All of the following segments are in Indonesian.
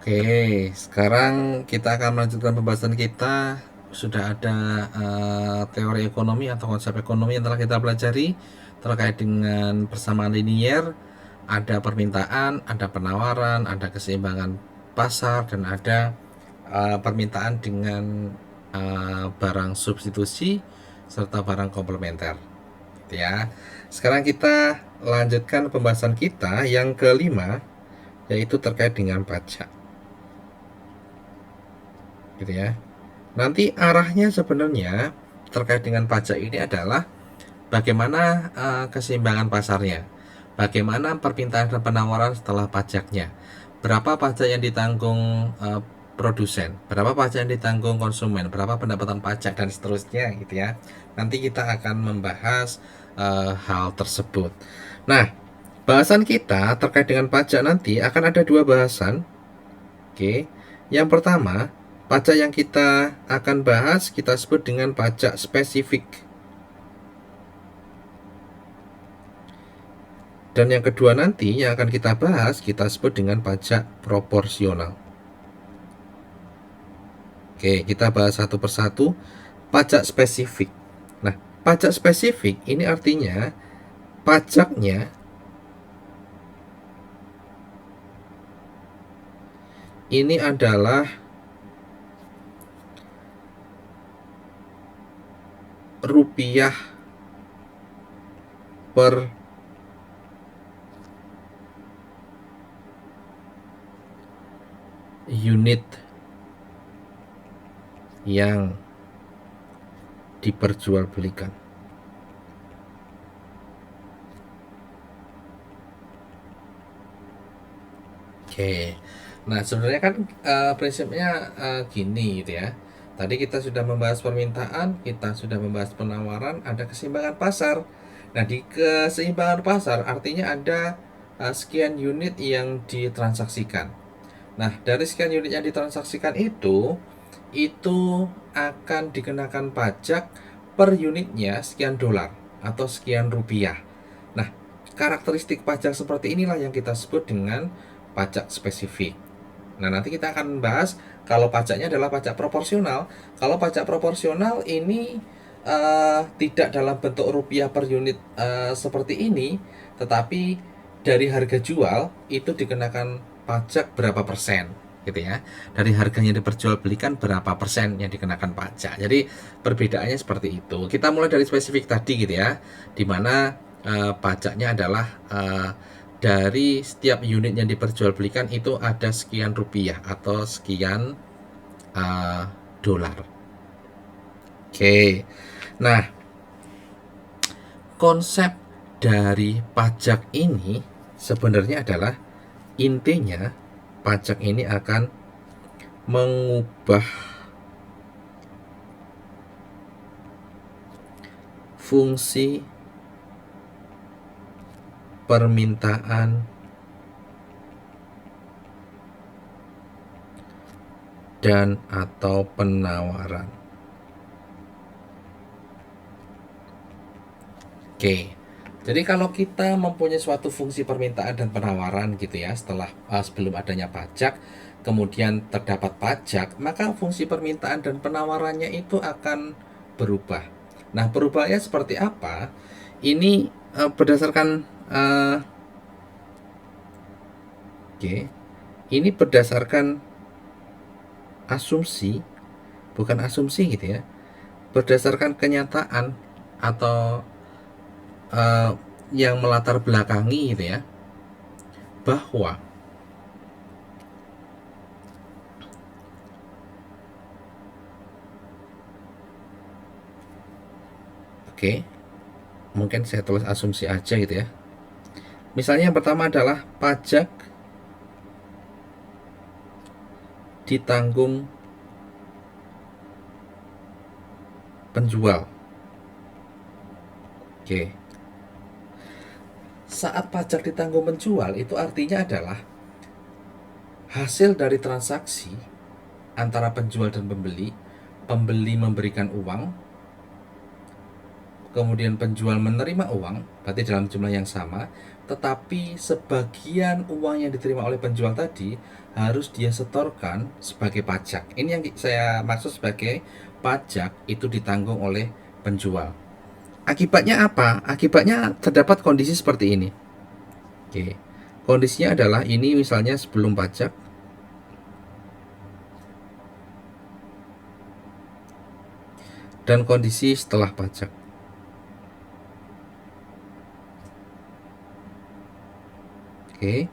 Oke, sekarang kita akan melanjutkan pembahasan kita. Sudah ada teori ekonomi atau konsep ekonomi yang telah kita pelajari terkait dengan persamaan linier. Ada permintaan, ada penawaran, ada keseimbangan pasar, dan ada permintaan dengan barang substitusi serta barang komplementer. Gitu ya. Sekarang kita lanjutkan pembahasan kita yang kelima, yaitu terkait dengan pajak. Gitu ya. Nanti arahnya sebenarnya terkait dengan pajak ini adalah bagaimana keseimbangan pasarnya, bagaimana permintaan dan penawaran setelah pajaknya, berapa pajak yang ditanggung produsen, berapa pajak yang ditanggung konsumen, berapa pendapatan pajak dan seterusnya gitu ya. Nanti kita akan membahas hal tersebut. Nah, bahasan kita terkait dengan pajak nanti akan ada dua bahasan. Oke, yang pertama, pajak yang kita akan bahas kita sebut dengan pajak spesifik. Dan yang kedua nanti yang akan kita bahas kita sebut dengan pajak proporsional. Oke, kita bahas satu persatu. Pajak spesifik. Nah, pajak spesifik ini artinya pajaknya ini adalah rupiah per unit yang diperjualbelikan. Oke. Nah, sebenarnya kan prinsipnya gini gitu ya. Tadi kita sudah membahas permintaan, kita sudah membahas penawaran, ada keseimbangan pasar. Nah, di keseimbangan pasar artinya ada sekian unit yang ditransaksikan. Nah, dari sekian unit yang ditransaksikan itu akan dikenakan pajak per unitnya sekian dolar atau sekian rupiah. Nah, karakteristik pajak seperti inilah yang kita sebut dengan pajak spesifik. Nah, nanti kita akan bahas kalau pajaknya adalah pajak proporsional. Kalau pajak proporsional ini tidak dalam bentuk rupiah per unit seperti ini, tetapi dari harga jual itu dikenakan pajak berapa persen gitu ya. Dari harganya diperjualbelikan berapa persen yang dikenakan pajak. Jadi perbedaannya seperti itu. Kita mulai dari spesifik tadi gitu ya, dimana pajaknya adalah dari setiap unit yang diperjualbelikan itu ada sekian rupiah atau sekian dolar. Oke, nah konsep dari pajak ini sebenarnya adalah intinya pajak ini akan mengubah fungsi permintaan dan atau penawaran. Oke. Jadi kalau kita mempunyai suatu fungsi permintaan dan penawaran gitu ya, setelah sebelum adanya pajak, kemudian terdapat pajak, maka fungsi permintaan dan penawarannya itu akan berubah. Nah, perubahannya seperti apa? Ini berdasarkan oke. Ini berdasarkan asumsi, bukan asumsi gitu ya. Berdasarkan kenyataan atau yang melatar belakangi gitu ya, bahwa oke, mungkin saya tulis asumsi aja gitu ya. Misalnya yang pertama adalah pajak ditanggung penjual. Oke. Saat pajak ditanggung penjual itu artinya adalah hasil dari transaksi antara penjual dan pembeli. Pembeli memberikan uang, kemudian penjual menerima uang, berarti dalam jumlah yang sama. tetapi sebagian uang yang diterima oleh penjual tadi harus dia setorkan sebagai pajak. Ini yang saya maksud sebagai pajak itu ditanggung oleh penjual. Akibatnya apa? Akibatnya terdapat kondisi seperti ini. Oke. Kondisinya adalah ini misalnya sebelum pajak, dan kondisi setelah pajak. Oke,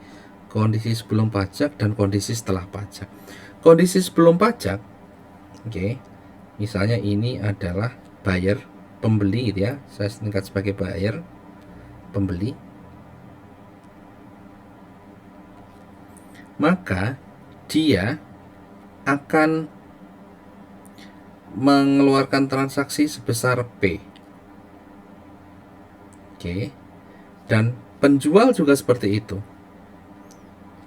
kondisi sebelum pajak dan kondisi setelah pajak. Kondisi sebelum pajak, oke, misalnya ini adalah buyer, pembeli gitu ya. Saya singkat sebagai buyer, pembeli. Maka dia akan mengeluarkan transaksi sebesar P. Oke. Dan penjual juga seperti itu.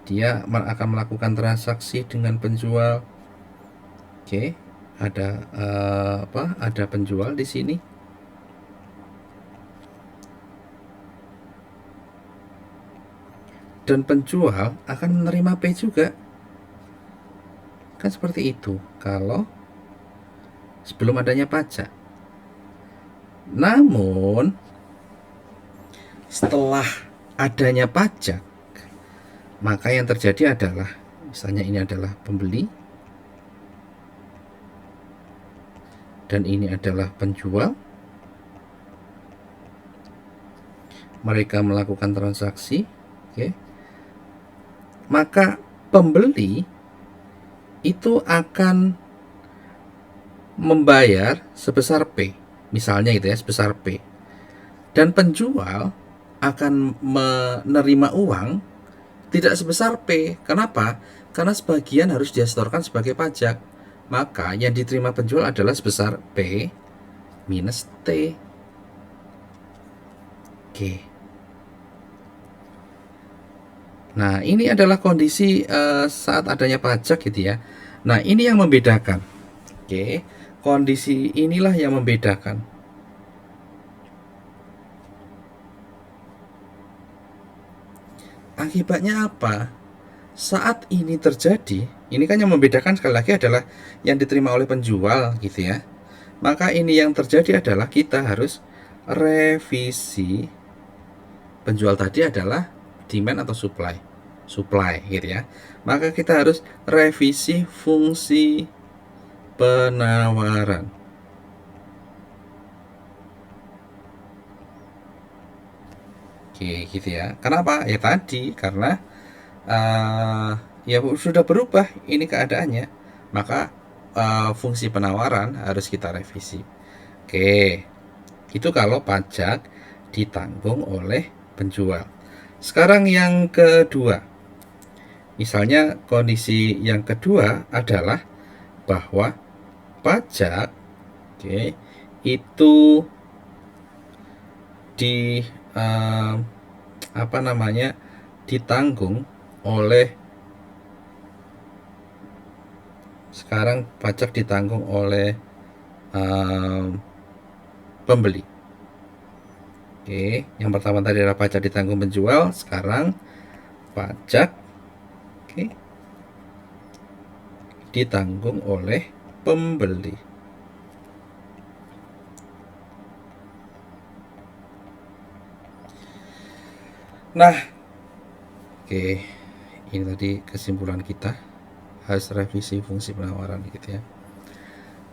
Dia akan melakukan transaksi dengan penjual. Oke, ada ada penjual di sini. Dan penjual akan menerima P juga. Kan seperti itu kalau sebelum adanya pajak. Namun setelah adanya pajak, maka yang terjadi adalah misalnya ini adalah pembeli dan ini adalah penjual. Mereka melakukan transaksi, oke. Maka pembeli itu akan membayar sebesar P, misalnya gitu ya, sebesar P. Dan penjual akan menerima uang tidak sebesar P. Kenapa? Karena sebagian harus dia setorkan sebagai pajak. Maka yang diterima penjual adalah sebesar P minus T. Oke. Nah, ini adalah kondisi saat adanya pajak gitu ya. Nah, ini yang membedakan. Oke. Kondisi inilah yang membedakan. Akibatnya apa? Saat ini terjadi, ini kan yang membedakan sekali lagi adalah yang diterima oleh penjual gitu ya. Maka ini yang terjadi adalah kita harus revisi. Penjual tadi adalah demand atau supply gitu ya. Maka kita harus revisi fungsi penawaran. Oke, gitu ya. Kenapa? Ya tadi karena ya sudah berubah ini keadaannya, maka fungsi penawaran harus kita revisi. Oke, itu kalau pajak ditanggung oleh penjual. Sekarang yang kedua, misalnya kondisi yang kedua adalah bahwa pajak, oke, itu di ditanggung oleh, sekarang pajak ditanggung oleh pembeli. Oke, yang pertama tadi adalah pajak ditanggung penjual, sekarang pajak ditanggung oleh pembeli. Nah, oke, ini tadi kesimpulan kita harus revisi fungsi penawaran gitu ya.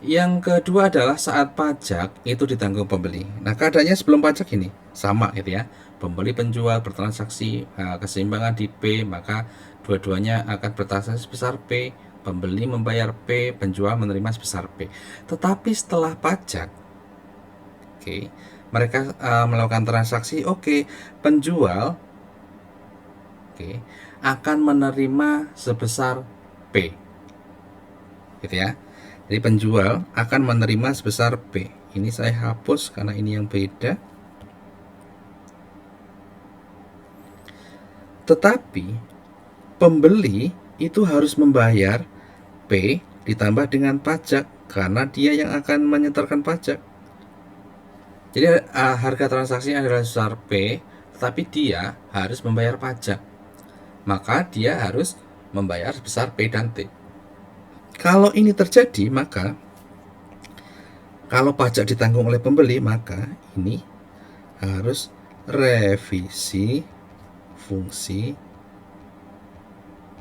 Yang kedua adalah saat pajak itu ditanggung pembeli. Nah, keadaannya sebelum pajak ini sama gitu ya. Pembeli penjual bertransaksi, keseimbangan di P, maka dua-duanya akan bertransaksi sebesar P. Pembeli membayar P, penjual menerima sebesar P. Tetapi setelah pajak, oke, mereka melakukan transaksi, oke, penjual akan menerima sebesar P, gitu ya. Jadi penjual akan menerima sebesar P. Ini saya hapus karena ini yang beda. Tetapi pembeli itu harus membayar P ditambah dengan pajak karena dia yang akan menyetorkan pajak. Jadi harga transaksinya adalah sebesar P, tetapi dia harus membayar pajak. Maka dia harus membayar sebesar P dan T. Kalau ini terjadi, maka kalau pajak ditanggung oleh pembeli, maka ini harus revisi fungsi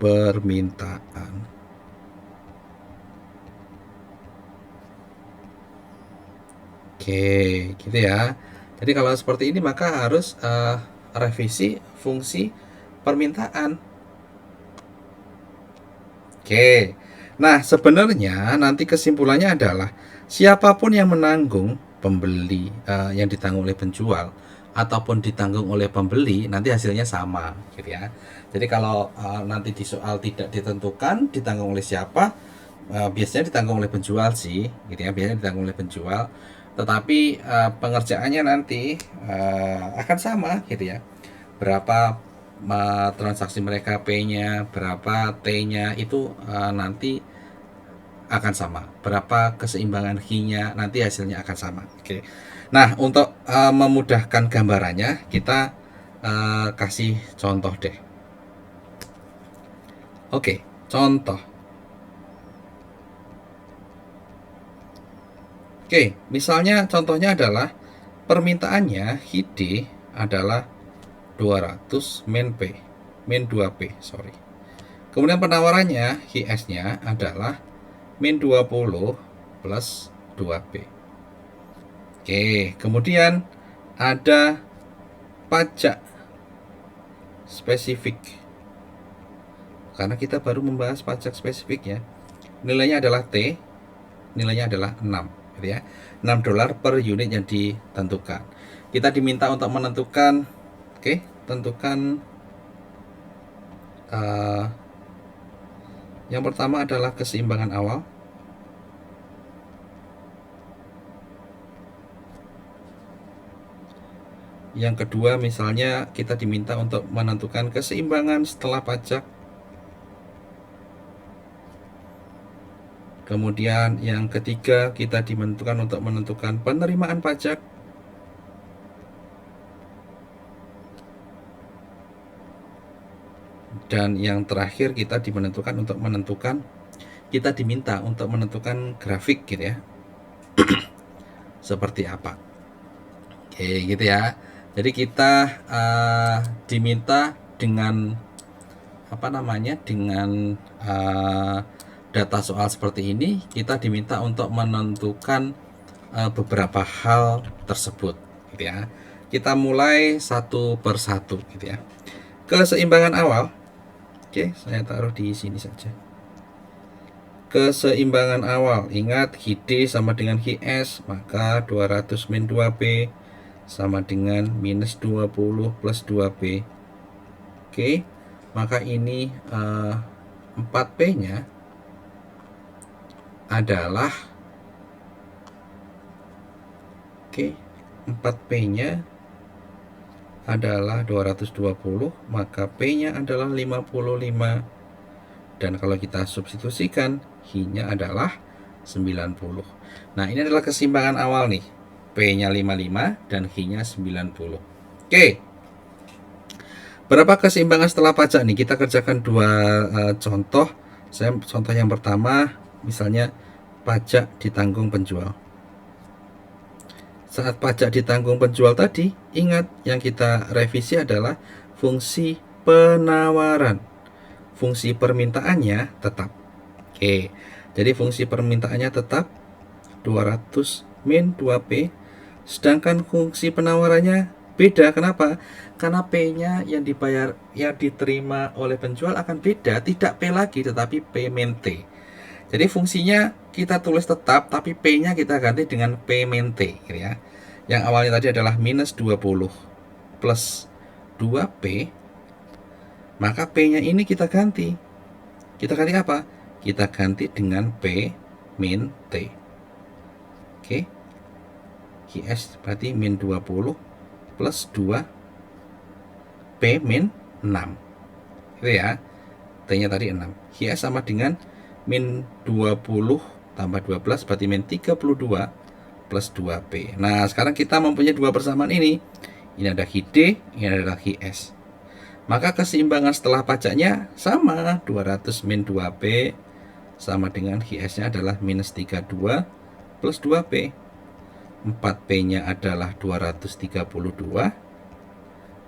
permintaan. Oke, gitu ya. Jadi kalau seperti ini maka harus revisi fungsi permintaan. Oke. Nah, sebenarnya nanti kesimpulannya adalah siapapun yang menanggung pembeli yang ditanggung oleh penjual ataupun ditanggung oleh pembeli, nanti hasilnya sama, gitu ya. Jadi kalau nanti di soal tidak ditentukan ditanggung oleh siapa, biasanya ditanggung oleh penjual sih, gitu ya. Biasanya ditanggung oleh penjual. Tetapi pengerjaannya nanti akan sama, gitu ya. Berapa transaksi mereka P-nya, berapa T-nya itu nanti akan sama. Berapa keseimbangan H-nya nanti hasilnya akan sama. Oke. Nah, untuk memudahkan gambarannya, kita kasih contoh deh. Oke, contoh. Oke, misalnya contohnya adalah permintaannya HID adalah 200 min P, min 2P, sorry. Kemudian penawarannya HIS-nya adalah min 20 plus 2P. Oke, kemudian ada pajak spesifik. Karena kita baru membahas pajak spesifik ya. Nilainya adalah T, nilainya adalah 6, gitu ya. $6 per unit yang ditentukan. Kita diminta untuk menentukan, oke, tentukan yang pertama adalah keseimbangan awal. Yang kedua misalnya kita diminta untuk menentukan keseimbangan setelah pajak. Kemudian yang ketiga kita dimintakan untuk menentukan penerimaan pajak. Dan yang terakhir kita diminta untuk menentukan grafik, gitu ya. Seperti apa. Oke, gitu ya. Jadi kita diminta dengan dengan data soal seperti ini, kita diminta untuk menentukan beberapa hal tersebut, gitu ya. Kita mulai satu persatu, gitu ya. Keseimbangan awal, oke, saya taruh di sini saja. Keseimbangan awal, ingat HID sama dengan HIS, maka 200 min 2P sama dengan minus 20 plus 2P. Oke, maka ini 4P nya adalah 4P nya adalah 220, maka P nya adalah 55, dan kalau kita substitusikan H nya adalah 90. Nah, ini adalah keseimbangan awal nih, P-nya 55 dan H-nya 90. Oke. Berapa keseimbangan setelah pajak nih? Kita kerjakan dua contoh. Contoh yang pertama, misalnya pajak ditanggung penjual. Saat pajak ditanggung penjual tadi, ingat yang kita revisi adalah fungsi penawaran. Fungsi permintaannya tetap. Oke. Jadi fungsi permintaannya tetap 200 min 2P. Sedangkan fungsi penawarannya beda. Kenapa? Karena P-nya yang diterima oleh penjual akan beda, tidak P lagi tetapi P min T. Jadi fungsinya kita tulis tetap, tapi P-nya kita ganti dengan P min T, gitu ya. Yang awalnya tadi adalah minus 20 plus 2P, maka P-nya ini kita ganti. Kita ganti apa? Kita ganti dengan P min T. Oke. QS berarti min 20 plus 2 P min 6, itu ya. T nya tadi 6. QS sama dengan min 20 tambah 12 berarti min 32 plus 2P. Nah, sekarang kita mempunyai dua persamaan ini. ini ada HID, ini adalah HIS. Maka keseimbangan setelah pajaknya sama, 200 min 2P sama dengan HIS-nya adalah minus 32 plus 2P. 4P-nya adalah 232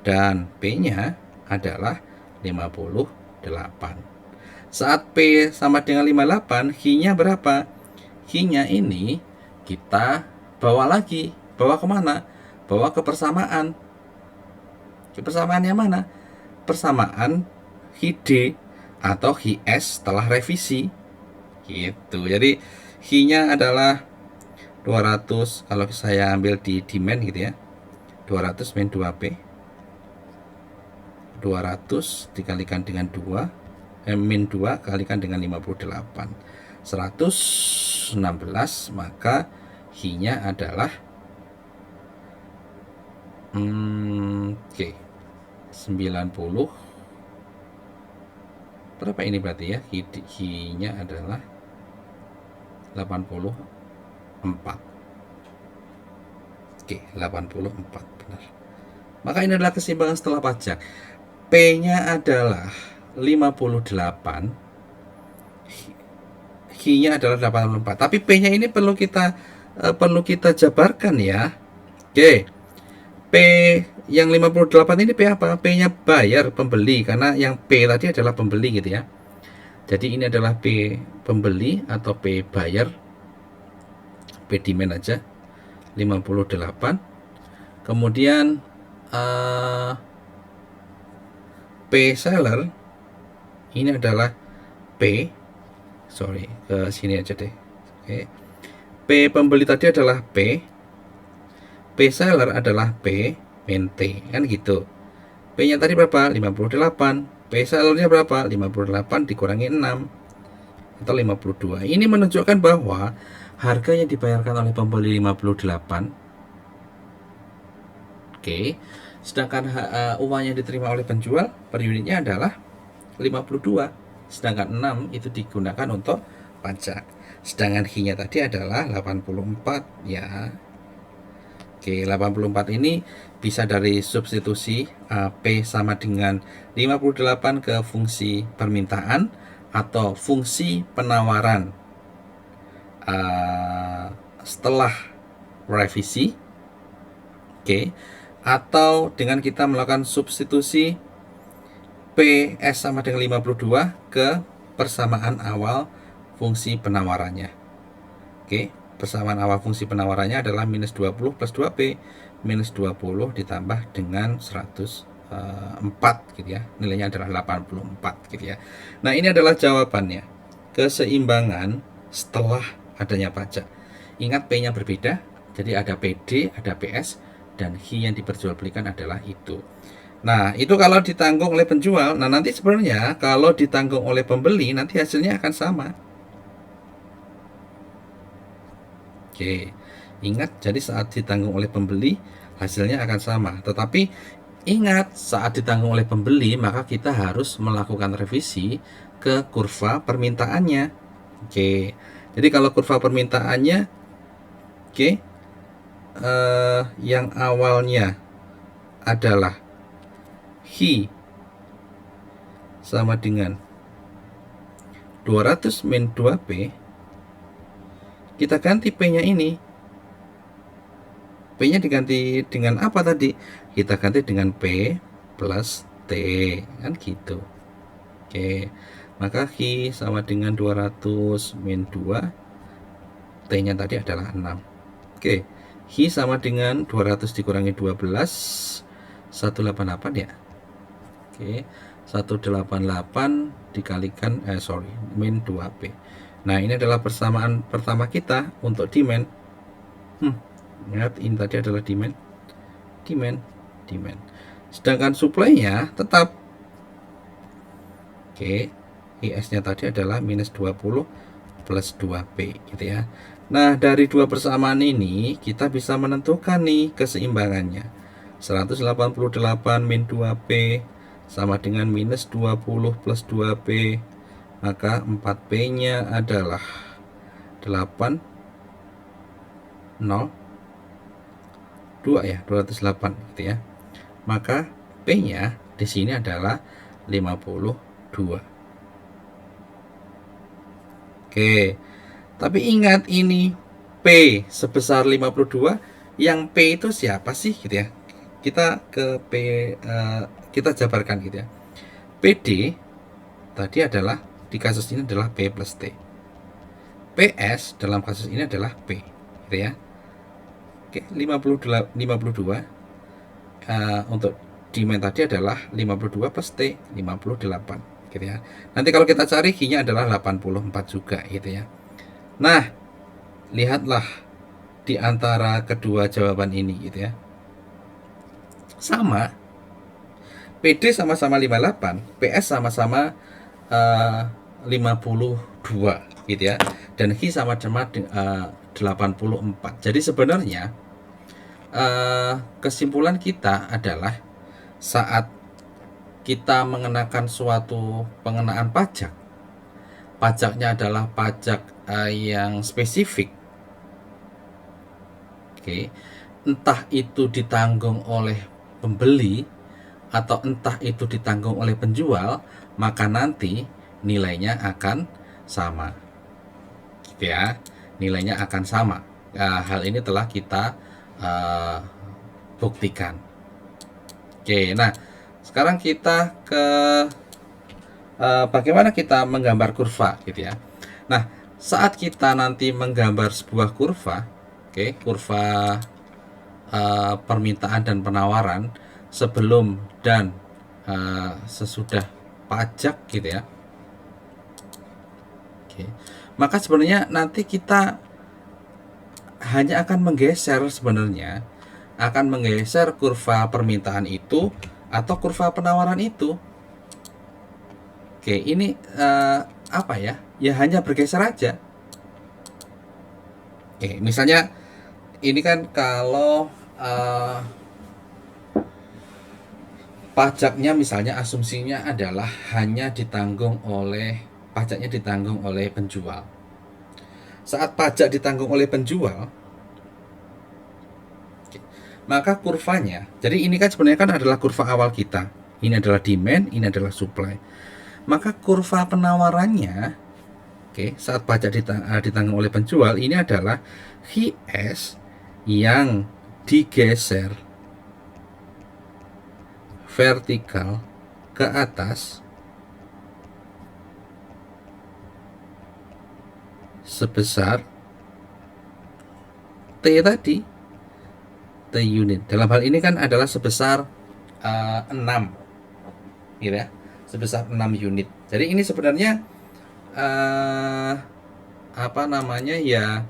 dan P-nya adalah 58. Saat P sama dengan 58, Hi-nya berapa? Hi-nya ini kita bawa lagi. Bawa kemana? Bawa ke persamaan. Persamaannya mana? Persamaan Hi-D atau Hi-S setelah revisi. Gitu. Jadi Hi-nya adalah 200, kalau saya ambil di demand gitu ya. 200 min 2P. 200 dikalikan dengan 2, min 2 kalikan dengan 58. 116, maka Hi-nya adalah oke, 90. Berapa ini berarti ya? Hi-nya adalah 84. Oke, 84 benar. Maka ini adalah keseimbangan setelah pajak. P-nya adalah 58, Hi-nya adalah 84. Tapi P-nya ini perlu kita jabarkan ya. Oke. P yang 58 ini P apa? P-nya bayar pembeli, karena yang P tadi adalah pembeli gitu ya. Jadi ini adalah P pembeli atau P bayar. P demand aja 58. Kemudian P seller ini adalah P, sorry, ke sini aja deh. Oke. P pembeli tadi adalah P seller adalah P min T, kan gitu. P nya tadi berapa? 58. P sellernya berapa? 58 dikurangi 6 atau 52. Ini menunjukkan bahwa harga yang dibayarkan oleh pembeli 58. Oke. Sedangkan uang yang diterima oleh penjual per unitnya adalah 52. Sedangkan 6 itu digunakan untuk pajak. Sedangkan Hi-nya tadi adalah 84 ya. Oke, 84 ini bisa dari substitusi P sama dengan 58 ke fungsi permintaan atau fungsi penawaran setelah revisi. Oke, atau dengan kita melakukan substitusi PS sama dengan 52 ke persamaan awal fungsi penawarannya. Oke, persamaan awal fungsi penawarannya adalah minus 20 plus 2P. Minus 20 ditambah dengan 104 gitu ya. Nilainya adalah 84 gitu ya. Nah, ini adalah jawabannya. Keseimbangan setelah adanya pajak. Ingat P-nya berbeda. Jadi ada PD, ada PS, dan Hi yang diperjualbelikan adalah itu. Nah, itu kalau ditanggung oleh penjual. Nah, nanti sebenarnya kalau ditanggung oleh pembeli, nanti hasilnya akan sama. Oke, ingat, jadi saat ditanggung oleh pembeli, hasilnya akan sama. Tetapi ingat, saat ditanggung oleh pembeli, maka kita harus melakukan revisi ke kurva permintaannya. Oke, jadi kalau kurva permintaannya, oke, yang awalnya adalah Hi sama dengan 200 min 2P, kita ganti P-nya ini. P-nya diganti dengan apa tadi? Kita ganti dengan P plus T, kan gitu. Oke, maka Hi sama dengan 200 min 2, T-nya tadi adalah 6. Oke, Hi sama dengan 200 dikurangi 12, 188 ya. Oke, 188 dikalikan min 2P. Nah, ini adalah persamaan pertama kita untuk demand. Ingat, ini tadi adalah demand. Sedangkan supply-nya tetap. Oke, IS-nya tadi adalah minus 20 plus 2P gitu ya. Nah, dari dua persamaan ini kita bisa menentukan nih keseimbangannya. 188 min 2P sama dengan minus 20 plus 2P. Maka 4P-nya adalah 8 0 2 ya, 208 gitu ya. maka P-nya di sini adalah 52. Oke. Tapi ingat, ini P sebesar 52, yang P itu siapa sih gitu ya. Kita ke P, kita jabarkan gitu ya. PD tadi adalah, di kasus ini adalah P plus T. PS dalam kasus ini adalah P gitu ya. Oke, 52 untuk demand tadi adalah 52 plus T 58 gitu ya. Nanti kalau kita cari Q-nya adalah 84 juga gitu ya. Nah, lihatlah di antara kedua jawaban ini gitu ya. Sama, PD sama-sama 58, PS sama-sama 52 gitu ya. Dan Q sama-sama 84. Jadi sebenarnya kesimpulan kita adalah saat kita mengenakan suatu pengenaan pajak, pajaknya adalah pajak yang spesifik. Oke, entah itu ditanggung oleh pembeli atau entah itu ditanggung oleh penjual, maka nanti nilainya akan sama. Gitu ya, nilainya akan sama. Hal ini telah kita buktikan. Oke, nah sekarang kita ke bagaimana kita menggambar kurva gitu ya. Nah, saat kita nanti menggambar sebuah kurva, oke, kurva permintaan dan penawaran sebelum dan sesudah pajak gitu ya. Oke. Maka sebenarnya nanti kita hanya akan menggeser, sebenarnya akan menggeser kurva permintaan itu atau kurva penawaran itu. Oke, ini apa ya? Ya hanya bergeser aja. Oke, misalnya ini kan kalau pajaknya misalnya asumsinya adalah hanya ditanggung oleh, pajaknya ditanggung oleh penjual. Saat pajak ditanggung oleh penjual, maka kurvanya, jadi ini kan sebenarnya kan adalah kurva awal kita. Ini adalah demand, ini adalah supply. Maka kurva penawarannya, oke, saat pajak ditanggung oleh penjual, ini adalah HS yang digeser vertikal ke atas sebesar T tadi, T unit. Dalam hal ini kan adalah sebesar 6 gitu ya, sebesar 6 unit. Jadi ini sebenarnya apa namanya ya,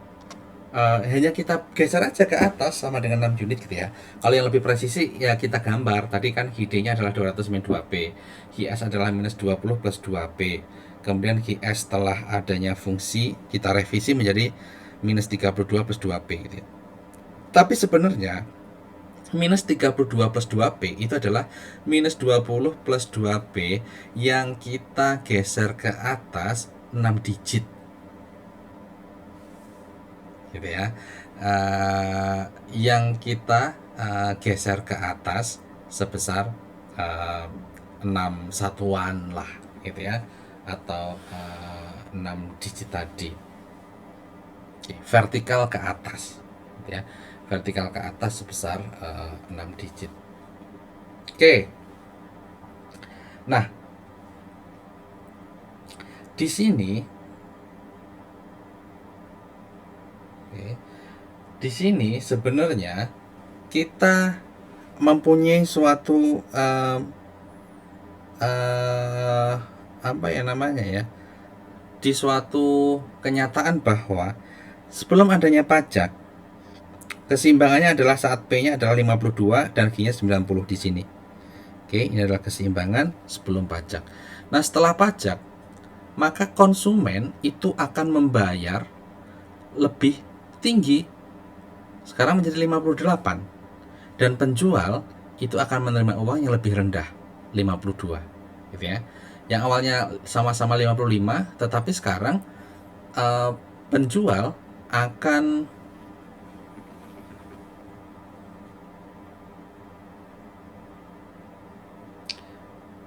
hanya kita geser aja ke atas sama dengan 6 unit gitu ya. Kalau yang lebih presisi ya kita gambar. Tadi kan ID-nya adalah 200 min 2P, QS adalah minus 20 plus 2P. Kemudian QS setelah adanya fungsi kita revisi menjadi minus 32 plus 2P gitu ya. Tapi sebenarnya minus 32 plus 2P itu adalah minus 20 plus 2P yang kita geser ke atas 6 digit gitu ya. Yang kita geser ke atas sebesar 6 satuan lah gitu ya, atau 6 digit tadi. Vertikal ke atas gitu ya, vertikal ke atas sebesar 6 digit. Oke. Nah, di sini di sini sebenarnya kita mempunyai suatu apa ya namanya ya, di suatu kenyataan bahwa sebelum adanya pajak, keseimbangannya adalah saat P-nya adalah 52 dan Q-nya 90 di sini. Oke, ini adalah keseimbangan sebelum pajak. Nah, setelah pajak, maka konsumen itu akan membayar lebih tinggi. Sekarang menjadi 58. Dan penjual itu akan menerima uang yang lebih rendah, 52 gitu ya. Yang awalnya sama-sama 55, tetapi sekarang penjual akan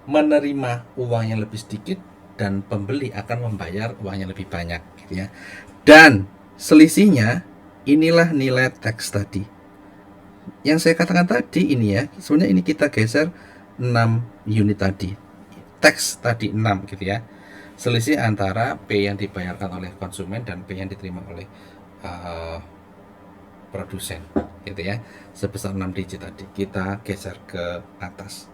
menerima uang yang lebih sedikit dan pembeli akan membayar uang yang lebih banyak gitu ya. Dan selisihnya inilah nilai teks tadi. Yang saya katakan tadi ini ya, sebenarnya ini kita geser 6 unit tadi. Teks tadi 6 gitu ya. Selisih antara P yang dibayarkan oleh konsumen dan P yang diterima oleh produsen gitu ya, sebesar 6 digit tadi kita geser ke atas.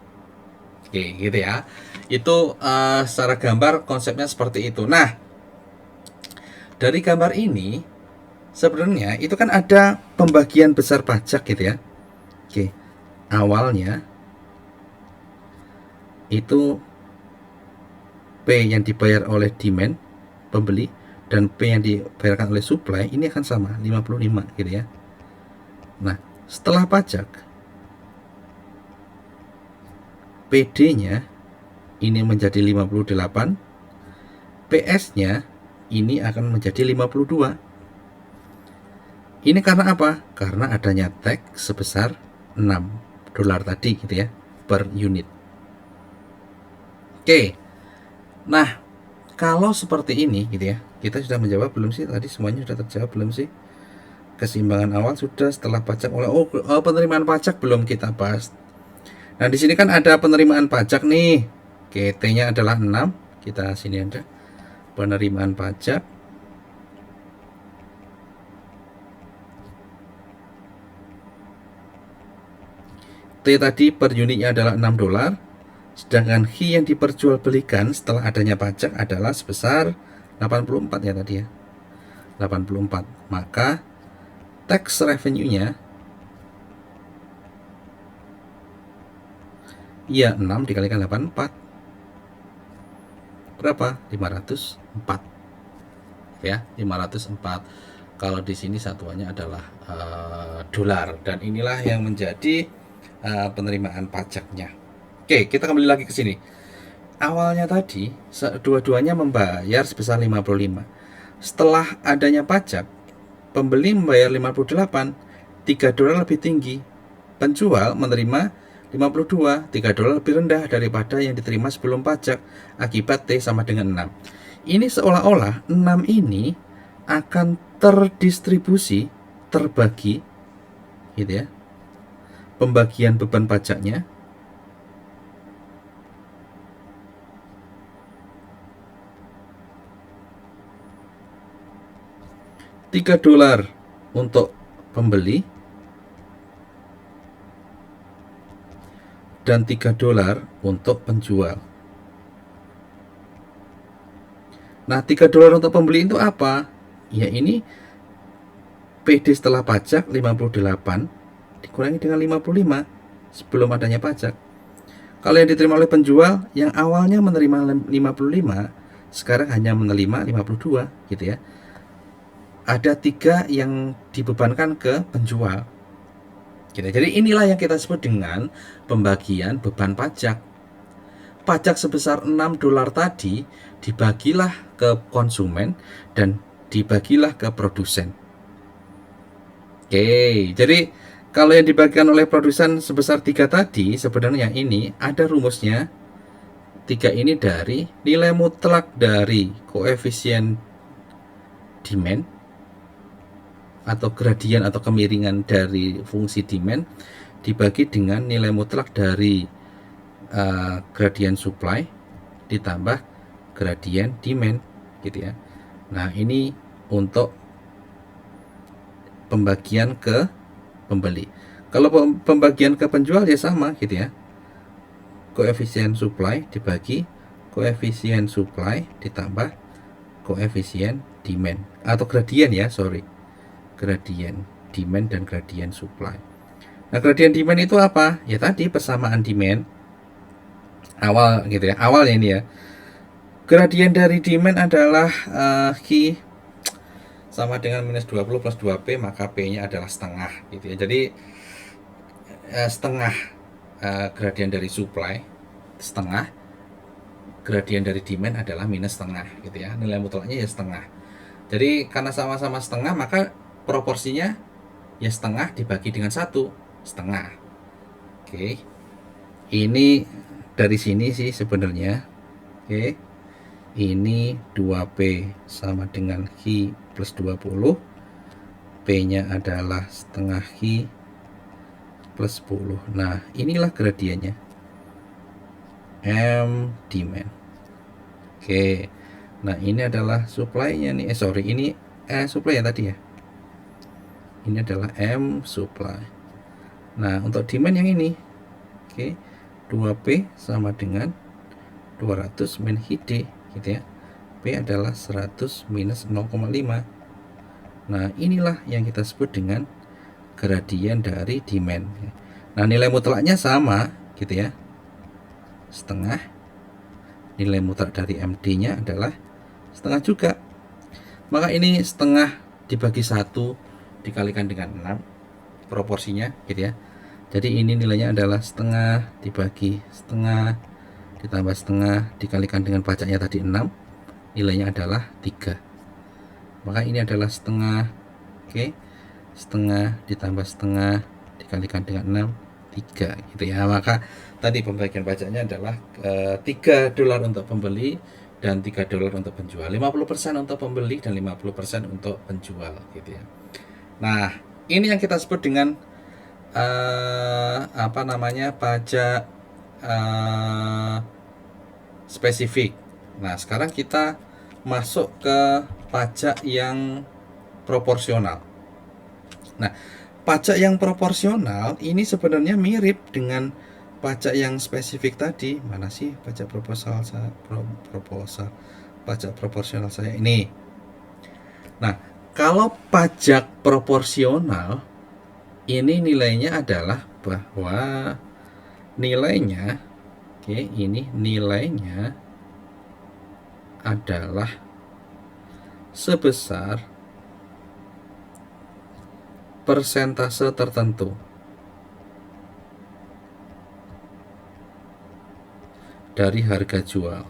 Oke gitu ya, itu secara gambar konsepnya seperti itu. Nah, dari gambar ini sebenarnya itu kan ada pembagian besar pajak gitu ya. Oke, awalnya itu P yang dibayar oleh demand pembeli dan P yang dibayarkan oleh supply ini akan sama 55 gitu ya. Nah, setelah pajak PD-nya ini menjadi 58, PS-nya ini akan menjadi 52. Ini karena apa? Karena adanya tax sebesar 6 dolar tadi gitu ya per unit. Oke. Nah, kalau seperti ini gitu ya, kita sudah menjawab belum sih? Tadi semuanya sudah terjawab belum sih? Keseimbangan awal sudah, setelah pajak oleh penerimaan pajak belum kita bahas. Nah, di sini kan ada penerimaan pajak nih. Oke, T-nya adalah 6. Kita sini ada penerimaan pajak. T tadi per unitnya adalah 6 dolar. Sedangkan H yang diperjualbelikan setelah adanya pajak adalah sebesar 84 ya tadi ya. 84. Maka tax revenue-nya ya 6 dikalikan 84. Berapa? 504. Ya, 504. Kalau di sini satuannya adalah dolar dan inilah yang menjadi penerimaan pajaknya. Oke, kita kembali lagi ke sini. Awalnya tadi dua-duanya membayar sebesar 55. Setelah adanya pajak, pembeli membayar 58, 3 dolar lebih tinggi. Penjual menerima 52, 3 dolar lebih rendah daripada yang diterima sebelum pajak. Akibat T sama dengan 6. Ini seolah-olah 6 ini akan terdistribusi, terbagi gitu ya. Pembagian beban pajaknya $3 untuk pembeli dan $3 untuk penjual. Nah, $3 untuk pembeli itu apa? Ya ini PD setelah pajak 58 dikurangi dengan 55 sebelum adanya pajak. Kalau yang diterima oleh penjual yang awalnya menerima 55 sekarang hanya menerima 52 gitu ya. Ada 3 yang dibebankan ke penjual gitu. Jadi inilah yang kita sebut dengan pembagian beban pajak. Pajak sebesar 6 dolar tadi dibagilah ke konsumen dan dibagilah ke produsen. Oke, jadi kalau yang dibagikan oleh produsen sebesar 3 tadi sebenarnya ini ada rumusnya. 3 ini dari nilai mutlak dari koefisien demand atau gradien atau kemiringan dari fungsi demand dibagi dengan nilai mutlak dari gradien supply ditambah gradien demand gitu ya. Nah, ini untuk pembagian ke pembeli. Kalau pembagian ke penjual ya sama gitu ya. Koefisien supply dibagi koefisien supply ditambah koefisien demand atau gradien ya, gradien demand dan gradien supply. Nah, gradien demand itu apa? Ya tadi persamaan demand awal gitu ya, awalnya ini ya. Gradien dari demand adalah Q sama dengan minus 20 plus 2P, maka P-nya adalah setengah gitu ya. Jadi setengah gradien dari supply, setengah gradien dari demand adalah minus setengah gitu ya. Nilai mutlaknya ya setengah. Jadi karena sama-sama setengah maka proporsinya ya setengah dibagi dengan 1 setengah. Oke. Ini dari sini sih sebenarnya. Oke, ini 2P sama dengan Q plus 20, P nya adalah setengah Q plus 10. Nah inilah gradiennya, M demand. Oke, nah ini adalah supply-nya nih. Sorry, ini supply ya tadi ya. Ini adalah M supply. Nah, untuk demand yang ini, oke, 2P sama dengan 200 min HD gitu ya. P adalah 100 minus 0,5. Nah, inilah yang kita sebut dengan gradien dari demand. Nah, nilai mutlaknya sama gitu ya. Setengah. Nilai mutlak dari MD-nya adalah setengah juga. Maka ini setengah dibagi 1 dikalikan dengan 6 proporsinya gitu ya. Jadi ini nilainya adalah setengah dibagi setengah ditambah setengah dikalikan dengan pajaknya tadi 6, nilainya adalah 3. Maka ini adalah setengah. Oke, setengah ditambah setengah dikalikan dengan 6, 3 gitu ya. Maka tadi pembagian pajaknya adalah $3 untuk pembeli dan $3 untuk penjual, 50% untuk pembeli dan 50% untuk penjual gitu ya. Nah, ini yang kita sebut dengan pajak spesifik. Nah, sekarang kita masuk ke pajak yang proporsional. Nah, pajak yang proporsional ini sebenarnya mirip dengan pajak yang spesifik tadi. Mana sih pajak pajak proporsional saya ini? Nah, kalau pajak proporsional ini nilainya adalah bahwa nilainya, oke, ini nilainya adalah sebesar persentase tertentu dari harga jual.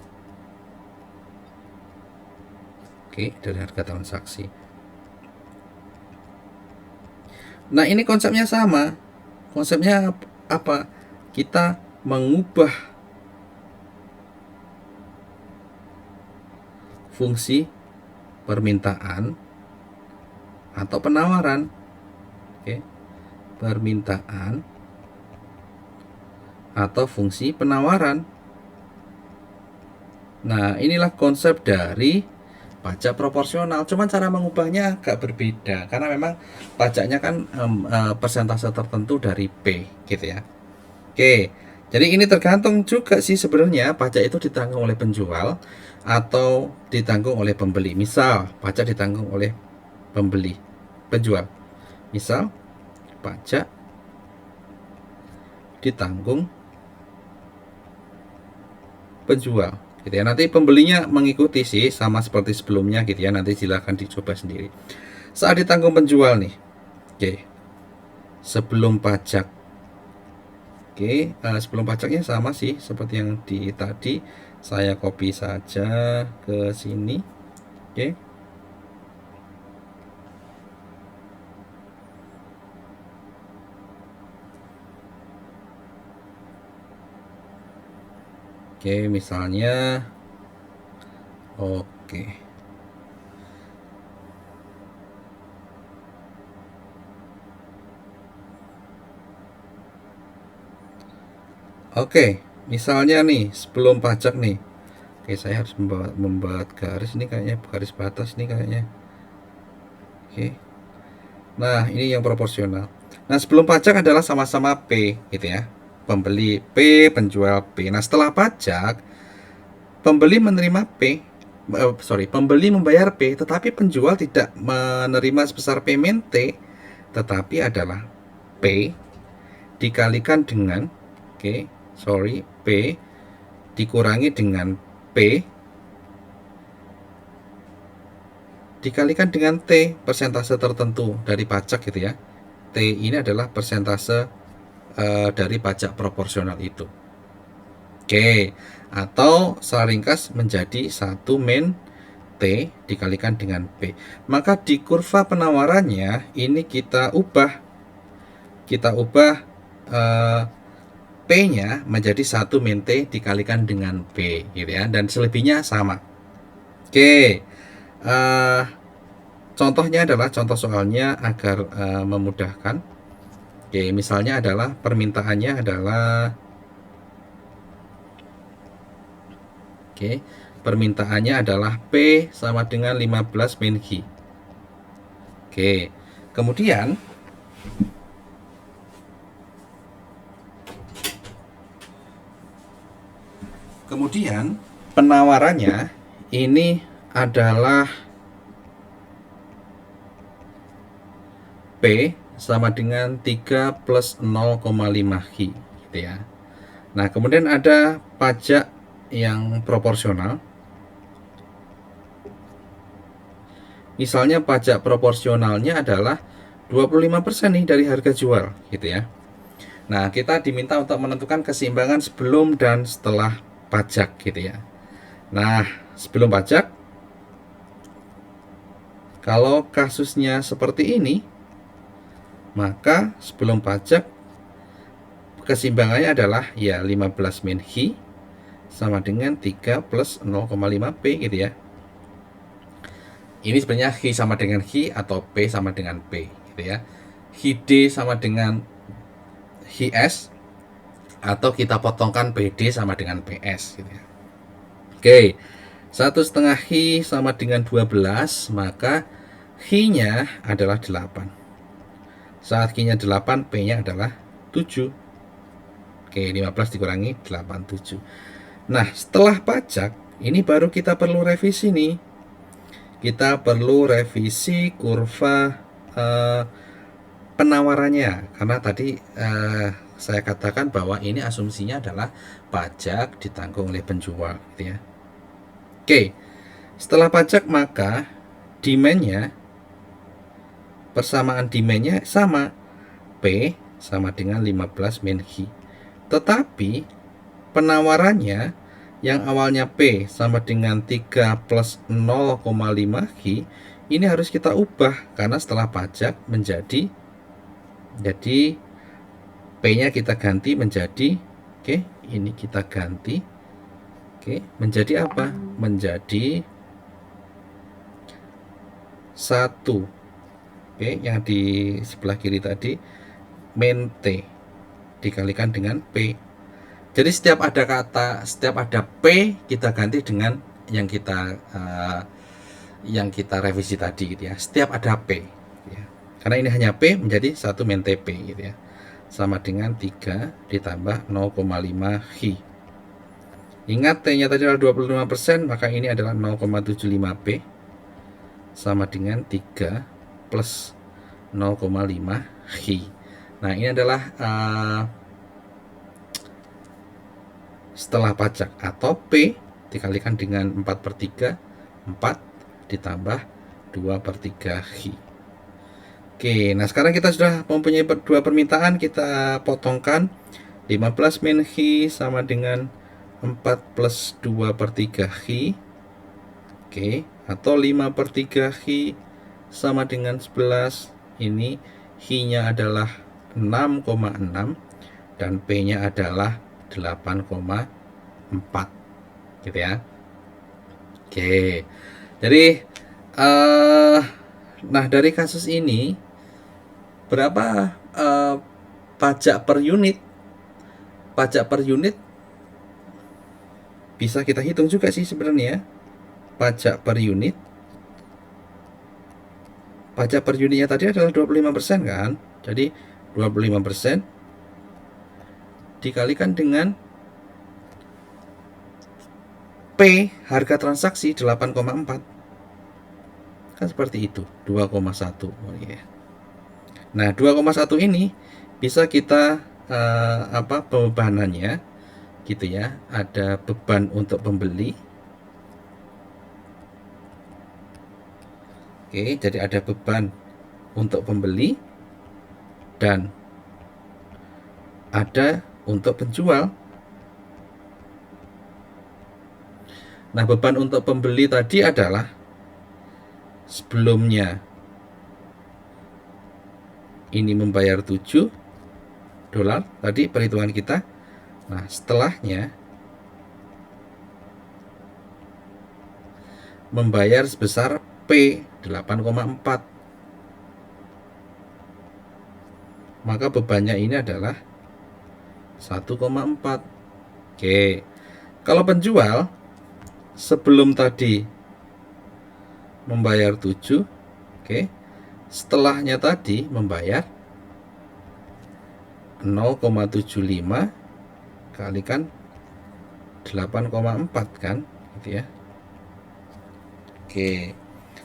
Oke, dari harga transaksi. Nah, ini konsepnya sama. Konsepnya apa? Kita mengubah fungsi permintaan atau penawaran. Oke. Permintaan atau fungsi penawaran. Nah, inilah konsep dari pajak proporsional. Cuman cara mengubahnya agak berbeda karena memang pajaknya kan persentase tertentu dari P gitu ya. Oke, jadi ini tergantung juga sih sebenarnya pajak itu ditanggung oleh penjual atau ditanggung oleh pembeli. Misal pajak ditanggung oleh penjual. Misal pajak ditanggung penjual gitu ya. Nanti pembelinya mengikuti sih sama seperti sebelumnya gitu ya. Nanti silahkan dicoba sendiri. Saat ditanggung penjual nih, oke, sebelum pajak, oke, sebelum pajaknya sama sih seperti yang di tadi. Saya copy saja ke sini, oke. Oke, misalnya, oke. Oke, misalnya nih sebelum pajak nih. Oke, saya harus membuat garis ini kayaknya, garis batas nih kayaknya. Oke. Nah, ini yang proporsional. Nah, sebelum pajak adalah sama-sama P gitu ya. Pembeli P, penjual P. Nah, setelah pajak, pembeli menerima pembeli membayar P, tetapi penjual tidak menerima sebesar payment T, tetapi adalah P dikalikan dengan P dikurangi dengan P dikalikan dengan T, persentase tertentu dari pajak gitu ya. T ini adalah persentase dari pajak proporsional itu. Oke, atau secara ringkas menjadi 1 min T dikalikan dengan P. Maka di kurva penawarannya ini kita ubah P-nya menjadi 1 min T dikalikan dengan B gitu ya, dan selebihnya sama. Oke, contohnya adalah contoh soalnya agar memudahkan. Oke, misalnya adalah permintaannya adalah permintaannya adalah P sama dengan 15 min H. Oke, kemudian penawarannya ini adalah P sama dengan 3 plus 0,5 H gitu ya. Nah, kemudian ada pajak yang proporsional. Misalnya pajak proporsionalnya adalah 25% nih dari harga jual gitu ya. Nah, kita diminta untuk menentukan keseimbangan sebelum dan setelah pajak gitu ya. Nah, sebelum pajak, kalau kasusnya seperti ini, maka sebelum pajak keseimbangannya adalah ya 15 min H sama dengan 3 plus 0,5 P gitu ya. Ini sebenarnya H sama dengan H atau P sama dengan P gitu ya. HD sama dengan HS, atau kita potongkan PD sama dengan PS gitu ya. Oke, 1,5 H sama dengan 12, maka H-nya adalah 8. Saat H-nya 8, P-nya adalah 7. Oke, 15 dikurangi 8, 7. Nah, setelah pajak, ini baru kita perlu revisi nih. Kita perlu revisi kurva penawarannya, karena tadi saya katakan bahwa ini asumsinya adalah pajak ditanggung oleh penjual gitu ya. Oke, setelah pajak maka demand-nya, persamaan demand-nya sama, P sama dengan 15 min H. Tetapi penawarannya yang awalnya P sama dengan 3 plus 0,5 H, ini harus kita ubah karena setelah pajak menjadi, jadi P-nya kita ganti menjadi, ini kita ganti, menjadi apa? Menjadi 1. Yang di sebelah kiri tadi min T dikalikan dengan P. Jadi setiap ada P, kita ganti dengan yang kita revisi tadi gitu ya. Setiap ada P ya. Karena ini hanya P, menjadi 1 min TP gitu ya. Sama dengan 3 ditambah 0,5 H. Ingat T-nya tadi adalah 25%, maka ini adalah 0,75 P sama dengan 3 plus 0,5 H. Nah, ini adalah setelah pajak, atau P dikalikan dengan 4/3, 4 ditambah 2/3 H. Oke, nah sekarang kita sudah mempunyai dua permintaan, kita potongkan. 15 min H sama dengan 4 plus 2/3 H. Oke, atau 5/3 H sama dengan 11. Ini H-nya adalah 6,6 dan P-nya adalah 8,4 gitu ya. Oke, jadi nah dari kasus ini berapa pajak per unit? Pajak per unit bisa kita hitung juga sih sebenarnya. Pajak per unit, pajak per unitnya tadi adalah 25% kan. Jadi 25% dikalikan dengan P, harga transaksi 8,4, kan seperti itu, 2,1. Nah, 2,1 ini bisa kita bebanannya gitu ya. Ada beban untuk pembeli. Oke, jadi ada beban untuk pembeli dan ada untuk penjual. Nah, beban untuk pembeli tadi adalah sebelumnya ini membayar $7 tadi perhitungan kita, Nah, setelahnya membayar sebesar P 8,4. Maka bebannya ini adalah 1,4. Oke. Kalau penjual sebelum tadi membayar 7, oke. Setelahnya tadi membayar 0,75 kalikan 8,4 kan, gitu ya. Oke.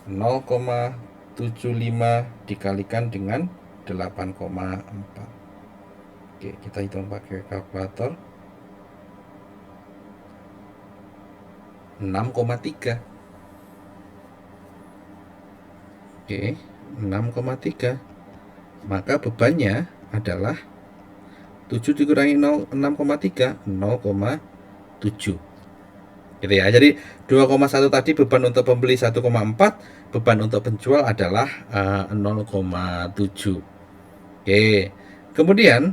0,75 dikalikan dengan 8,4. Oke, kita hitung pakai kalkulator. 6,3. Oke, 6,3. Maka bebannya adalah 7 dikurangi 6,3, 0,7. Gitu ya. Jadi 2,1 tadi beban untuk pembeli 1,4, beban untuk penjual adalah 0,7. Oke. Kemudian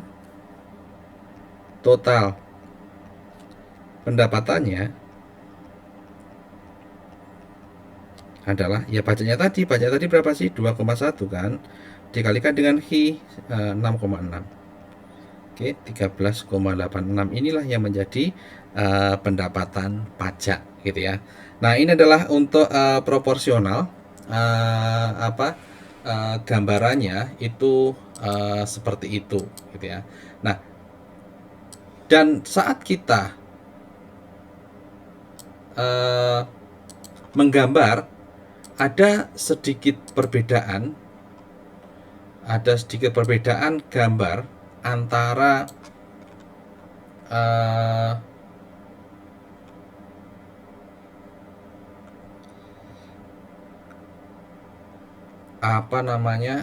total pendapatannya adalah ya pajaknya tadi berapa sih? 2,1 kan, dikalikan dengan Hi 6,6. Oke, 13,86 inilah yang menjadi pendapatan pajak, gitu ya. Nah, ini adalah untuk proporsional, gambarannya itu seperti itu, gitu ya. Nah, dan saat kita menggambar ada sedikit perbedaan gambar antara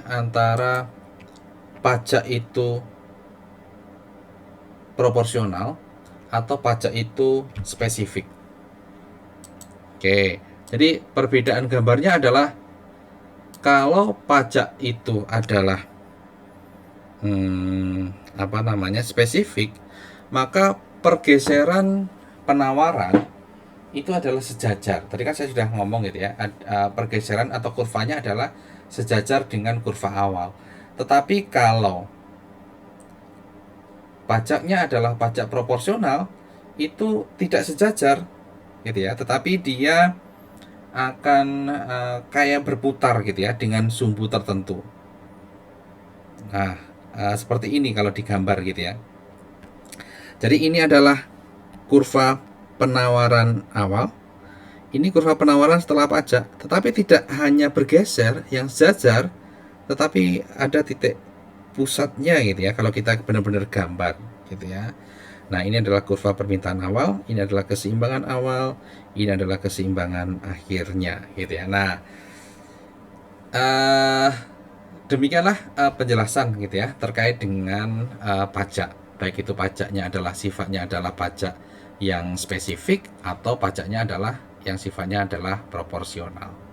antara pajak itu proporsional atau pajak itu spesifik. Oke, jadi perbedaan gambarnya adalah kalau pajak itu adalah spesifik, maka pergeseran penawaran itu adalah sejajar. Tadi kan saya sudah ngomong gitu ya, pergeseran atau kurvanya adalah sejajar dengan kurva awal. Tetapi kalau pajaknya adalah pajak proporsional, itu tidak sejajar, gitu ya. Tetapi dia akan kayak berputar gitu ya dengan sumbu tertentu. Nah, seperti ini kalau digambar gitu ya. Jadi ini adalah kurva penawaran awal. Ini kurva penawaran setelah pajak, tetapi tidak hanya bergeser yang sejajar, tetapi ada titik pusatnya gitu ya kalau kita benar-benar gambar gitu ya. Nah, ini adalah kurva permintaan awal, ini adalah keseimbangan awal, ini adalah keseimbangan akhirnya gitu ya. Nah, demikianlah penjelasan gitu ya terkait dengan pajak, baik itu pajaknya adalah sifatnya adalah pajak yang spesifik atau pajaknya adalah yang sifatnya adalah proporsional.